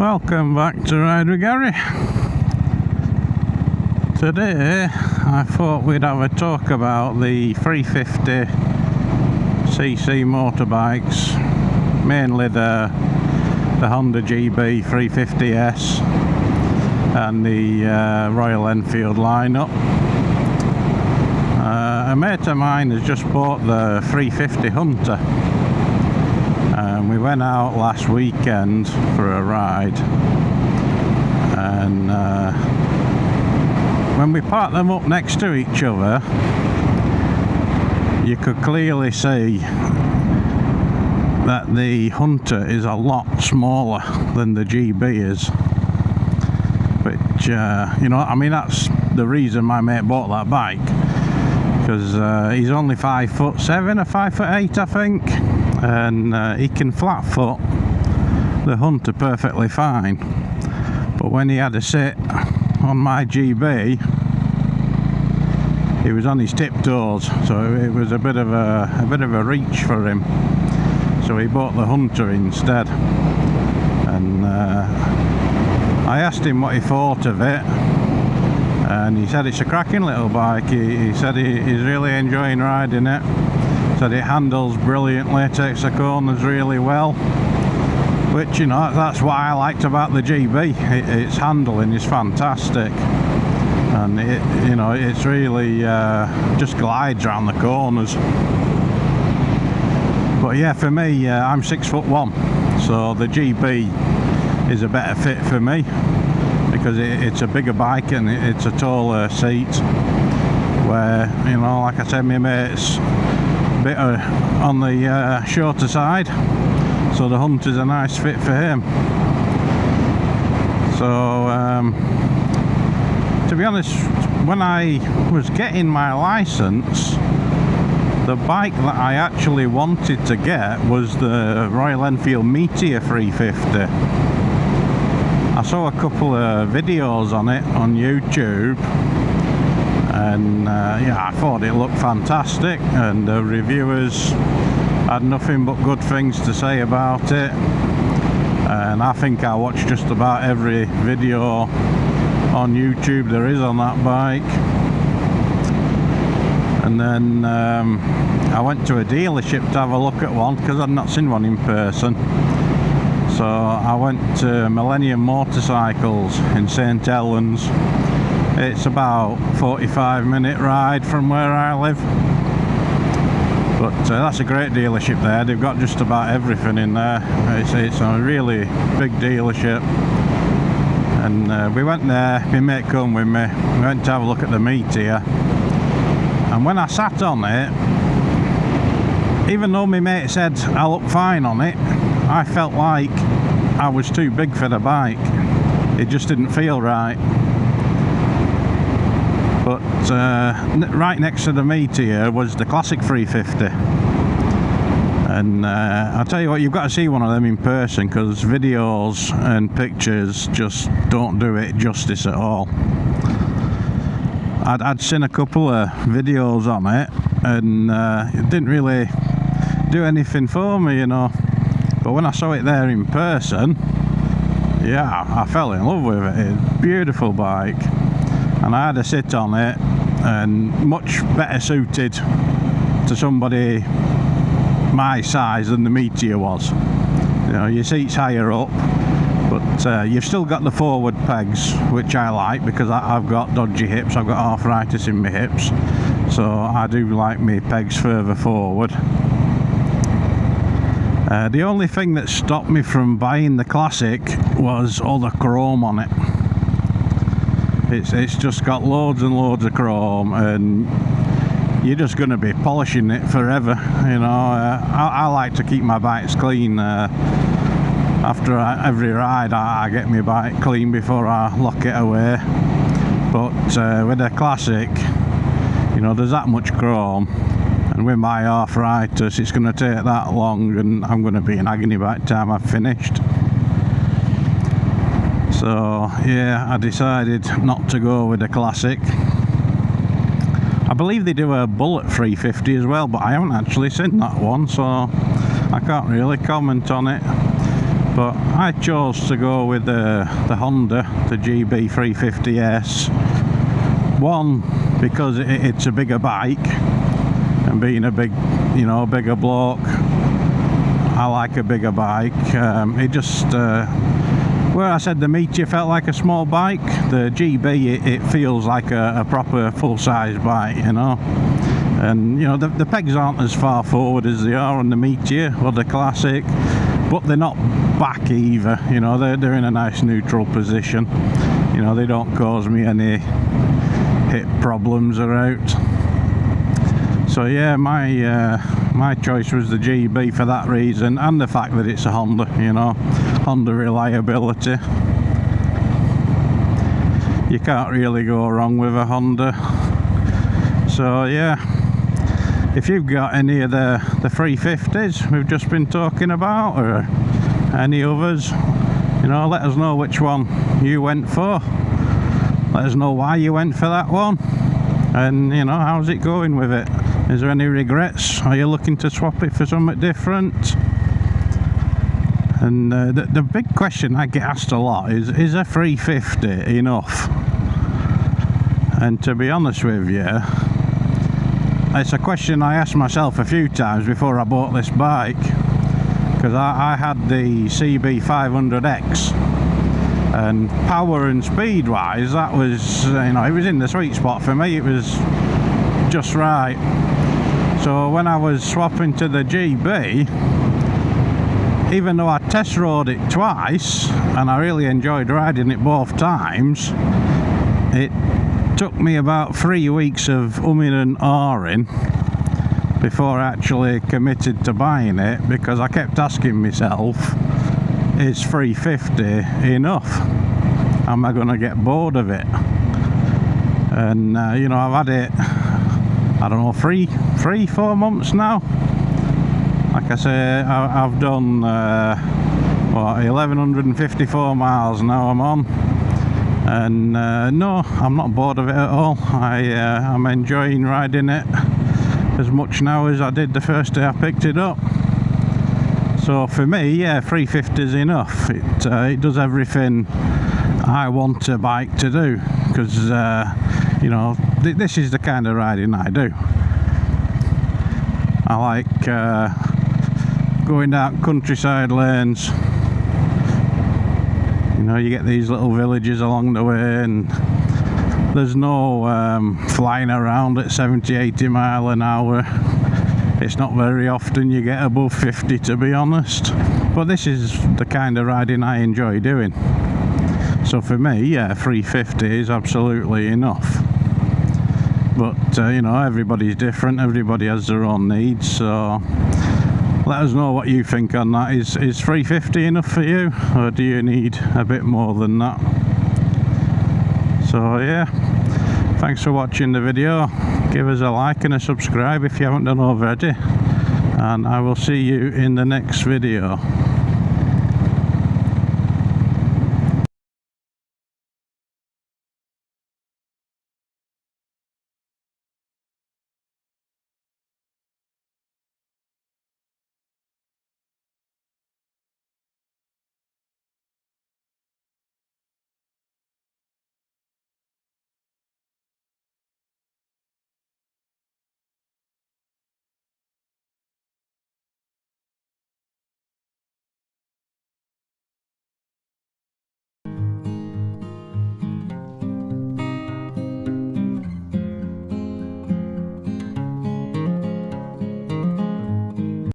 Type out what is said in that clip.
Welcome back to Ride with Gary. Today I thought we'd have a talk about the 350cc motorbikes, mainly the Honda GB350S and the Royal Enfield lineup. A mate of mine has just bought the 350 Hunter. We went out last weekend for a ride, and when we parked them up next to each other, you could clearly see that the Hunter is a lot smaller than the GB is, which you know, I mean, that's the reason my mate bought that bike, because he's only 5'7" or 5'8", I think, and he can flat foot the Hunter perfectly fine. But when he had a sit on my GB, he was on his tiptoes, so it was a bit of a reach for him. So he bought the Hunter instead, and I asked him what he thought of it, and he said it's a cracking little bike. He said he's really enjoying riding it. Said it handles brilliantly, takes the corners really well, which, you know, that's what I liked about the GB. Its handling is fantastic, and it, you know, it's really just glides around the corners. But yeah, for me, I'm 6'1", so the GB is a better fit for me, because it's a bigger bike and it's a taller seat, where, you know, like I said, my mate's a bit on the shorter side, so the Hunter's a nice fit for him. So to be honest, when I was getting my license, the bike that I actually wanted to get was the Royal Enfield Meteor 350. I saw a couple of videos on it on YouTube, and yeah, I thought it looked fantastic, and the reviewers had nothing but good things to say about it, and I think I watched just about every video on YouTube there is on that bike. And then I went to a dealership to have a look at one, because I'd not seen one in person. So I went to Millennium Motorcycles in St Helens. It's about 45-minute ride from where I live, but that's a great dealership there. They've got just about everything in there. It's a really big dealership, and we went there. My mate come with me. We went to have a look at the Meteor, and when I sat on it, even though my mate said I looked fine on it, I felt like I was too big for the bike. It just didn't feel right. But right next to the Meteor was the classic 350, and I'll tell you what, you've got to see one of them in person, because videos and pictures just don't do it justice at all. I'd seen a couple of videos on it, and it didn't really do anything for me, you know. But when I saw it there in person, yeah, I fell in love with it. It's a beautiful bike, and I had a sit on it, and much better suited to somebody my size than the Meteor was. You know, your seat's higher up, but you've still got the forward pegs, which I like, because I've got dodgy hips. I've got arthritis in my hips, so I do like my pegs further forward. The only thing that stopped me from buying the Classic was all the chrome on it. It's just got loads and loads of chrome, and you're just going to be polishing it forever, you know. I like to keep my bikes clean. After every ride, I get my bike clean before I lock it away. But with a Classic, you know, there's that much chrome, and with my arthritis, it's going to take that long, and I'm going to be in agony by the time I've finished. So yeah, I decided not to go with the Classic. I believe they do a Bullet 350 as well, but I haven't actually seen that one, so I can't really comment on it. but I chose to go with the Honda, the GB350S. One, because it's a bigger bike, and being a bigger bloke, I like a bigger bike. It just where I said the Meteor felt like a small bike, the GB it feels like a proper full-size bike, you know. And you know, the pegs aren't as far forward as they are on the Meteor or the Classic, but they're not back either, you know. They're in a nice neutral position, you know. They don't cause me any hip problems or out. So yeah, my choice was the GB for that reason, and the fact that it's a Honda, you know. Honda reliability, you can't really go wrong with a Honda. So yeah, if you've got any of the 350s we've just been talking about, or any others, you know, let us know which one you went for. Let us know why you went for that one, and you know, how's it going with it? Is there any regrets? Are you looking to swap it for something different? And the big question I get asked a lot is a 350 enough? And to be honest with you, it's a question I asked myself a few times before I bought this bike, because I had the CB500X, and power and speed wise, that was, you know, it was in the sweet spot for me. It was just right. So when I was swapping to the GB, even though I test rode it twice and I really enjoyed riding it both times, it took me about 3 weeks of umming and ahhing before I actually committed to buying it, because I kept asking myself, is 350 enough? Am I going to get bored of it? And you know, I've had it, I don't know, 4 months now. Like I say, I've done what, 1154 miles now I'm on, and no, I'm not bored of it at all. I'm enjoying riding it as much now as I did the first day I picked it up. So for me, yeah, 350 is enough. It does everything I want a bike to do, because you know, this is the kind of riding I do. I like going down countryside lanes. You know, you get these little villages along the way, and there's no flying around at 70-80 mile an hour. It's not very often you get above 50, to be honest, but this is the kind of riding I enjoy doing. So for me, yeah, 350 is absolutely enough. But you know, everybody's different, everybody has their own needs, so let us know what you think on that. Is 350 enough for you, or do you need a bit more than that? So yeah, thanks for watching the video. Give us a like and a subscribe if you haven't done already, and I will see you in the next video.